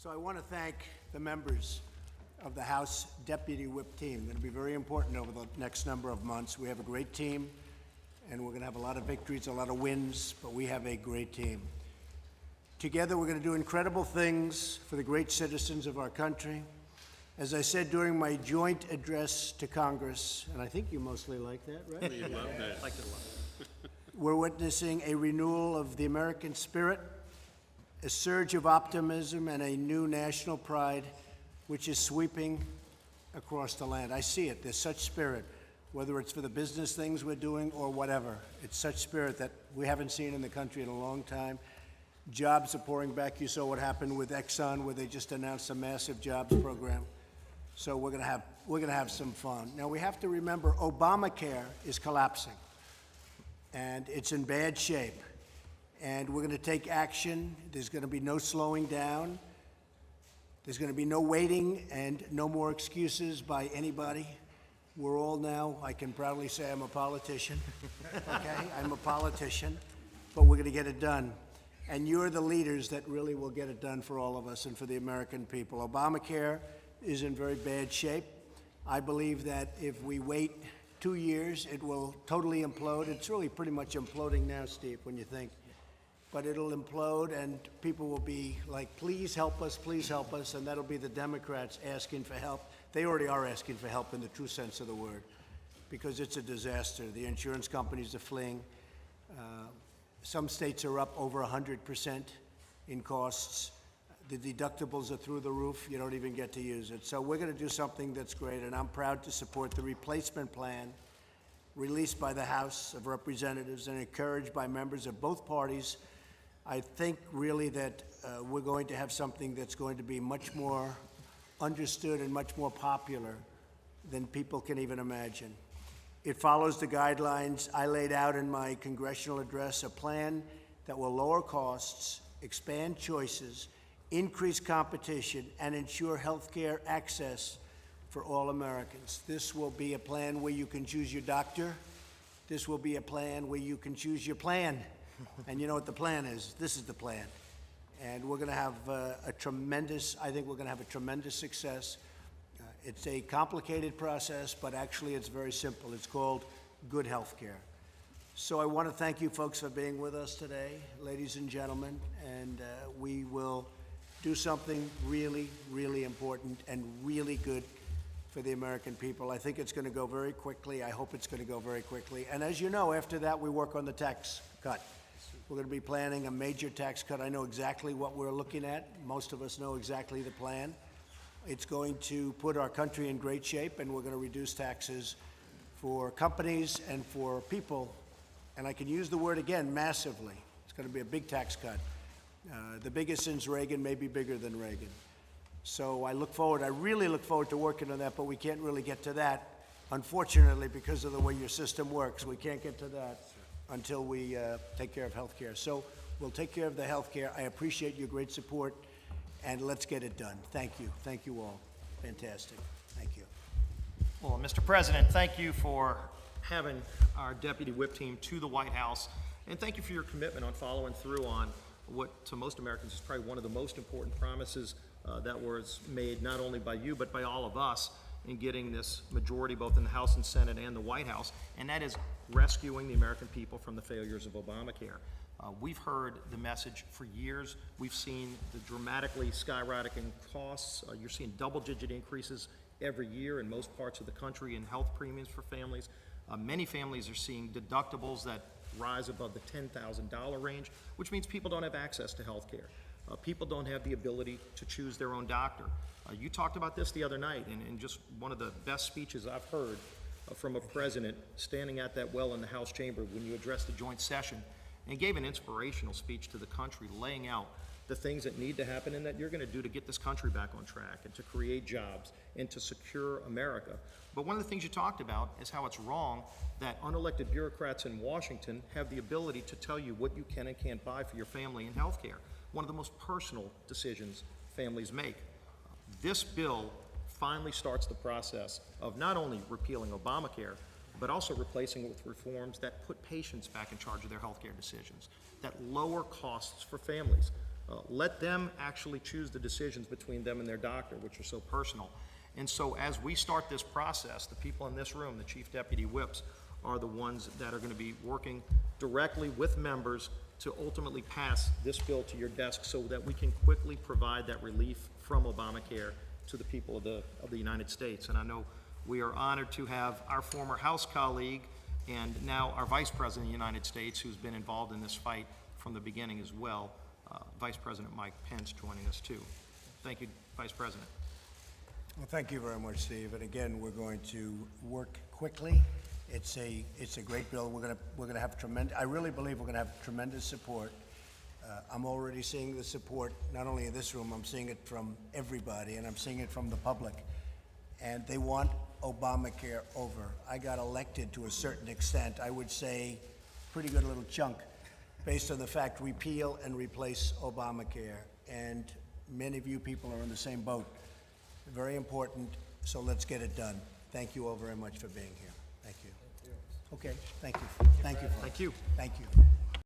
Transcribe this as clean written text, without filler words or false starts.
So I want to thank the members of the House Deputy Whip team. Going to be very important over the next number of months. We have a great team, and we're going to have a lot of victories, a lot of wins, but we have a great team. Together, we're going to do incredible things for the great citizens of our country. As I said during my joint address to Congress, and I think you mostly like that, right? We love that. Like it a lot. We're witnessing a renewal of the American spirit, a surge of optimism, and a new national pride, which is sweeping across the land. I see it. There's such spirit, whether it's for the business things we're doing or whatever. It's such spirit that we haven't seen in the country in a long time. Jobs are pouring back. You saw what happened with Exxon, where they just announced a massive jobs program. So we're gonna have some fun. Now we have to remember Obamacare is collapsing, and it's in bad shape. And we're going to take action. There's going to be no slowing down. There's going to be no waiting and no more excuses by anybody. We're all now, I can proudly say I'm a politician, okay? I'm a politician, but we're going to get it done. And you're the leaders that really will get it done for all of us and for the American people. Obamacare is in very bad shape. I believe that if we wait 2 years, it will totally implode. It's really pretty much imploding now, Steve, when you think. But it'll implode, and people will be like, please help us, and that'll be the Democrats asking for help. They already are asking for help in the true sense of the word, because it's a disaster. The insurance companies are fleeing. Some states are up over 100% in costs. The deductibles are through the roof. You don't even get to use it. So we're going to do something that's great, and I'm proud to support the replacement plan released by the House of Representatives and encouraged by members of both parties. I think really that we're going to have something that's going to be much more understood and much more popular than people can even imagine. It follows the guidelines I laid out in my congressional address, a plan that will lower costs, expand choices, increase competition, and ensure health care access for all Americans. This will be a plan where you can choose your doctor. This will be a plan where you can choose your plan. And you know what the plan is? This is the plan. And we're going to have I think we're going to have a tremendous success. It's a complicated process, but actually it's very simple. It's called good health care. So I want to thank you folks for being with us today, ladies and gentlemen, and we will do something really, really important and really good for the American people. I think it's going to go very quickly. I hope it's going to go very quickly. And as you know, after that, we work on the tax cut. We're going to be planning a major tax cut. I know exactly what we're looking at. Most of us know exactly the plan. It's going to put our country in great shape, and we're going to reduce taxes for companies and for people. And I can use the word again, massively. It's going to be a big tax cut. The biggest since Reagan, maybe bigger than Reagan. So I really look forward to working on that, but we can't really get to that, unfortunately, because of the way your system works. We can't get to that until we take care of health care. So we'll take care of the health care. I appreciate your great support, and let's get it done. Thank you. Thank you all. Fantastic. Thank you. Well, Mr. President, thank you for having our Deputy Whip team to the White House, and thank you for your commitment on following through on what to most Americans is probably one of the most important promises that was made not only by you but by all of us in getting this majority both in the House and Senate and the White House, and that is rescuing the American people from the failures of Obamacare. We've heard the message for years. We've seen the dramatically skyrocketing costs. You're seeing double-digit increases every year in most parts of the country in health premiums for families. Many families are seeing deductibles that rise above the $10,000 range, which means people don't have access to health care. People don't have the ability to choose their own doctor. You talked about this the other night, and just one of the best speeches I've heard from a president standing at that well in the House chamber when you addressed the joint session, and gave an inspirational speech to the country, laying out the things that need to happen and that you're going to do to get this country back on track and to create jobs and to secure America. But one of the things you talked about is how it's wrong that unelected bureaucrats in Washington have the ability to tell you what you can and can't buy for your family in health care. One of the most personal decisions families make. This bill finally starts the process of not only repealing Obamacare, but also replacing it with reforms that put patients back in charge of their health care decisions, that lower costs for families. Let them actually choose the decisions between them and their doctor, which are so personal. And so as we start this process, the people in this room, the chief deputy whips, are the ones that are going to be working directly with members to ultimately pass this bill to your desk so that we can quickly provide that relief from Obamacare to the people of the United States. And I know we are honored to have our former House colleague and now our Vice President of the United States, who's been involved in this fight from the beginning as well, Vice President Mike Pence, joining us too. Thank you, Vice President. Well, thank you very much, Steve. And again, we're going to work quickly. It's a great bill. We're gonna have I really believe we're gonna have tremendous support. I'm already seeing the support, not only in this room, I'm seeing it from everybody, and I'm seeing it from the public. And they want Obamacare over. I got elected to a certain extent, I would say pretty good little chunk, based on the fact repeal and replace Obamacare. And many of you people are in the same boat. Very important, so let's get it done. Thank you all very much for being here. Thank you. Okay, thank you. Thank you. Thank you. Thank you.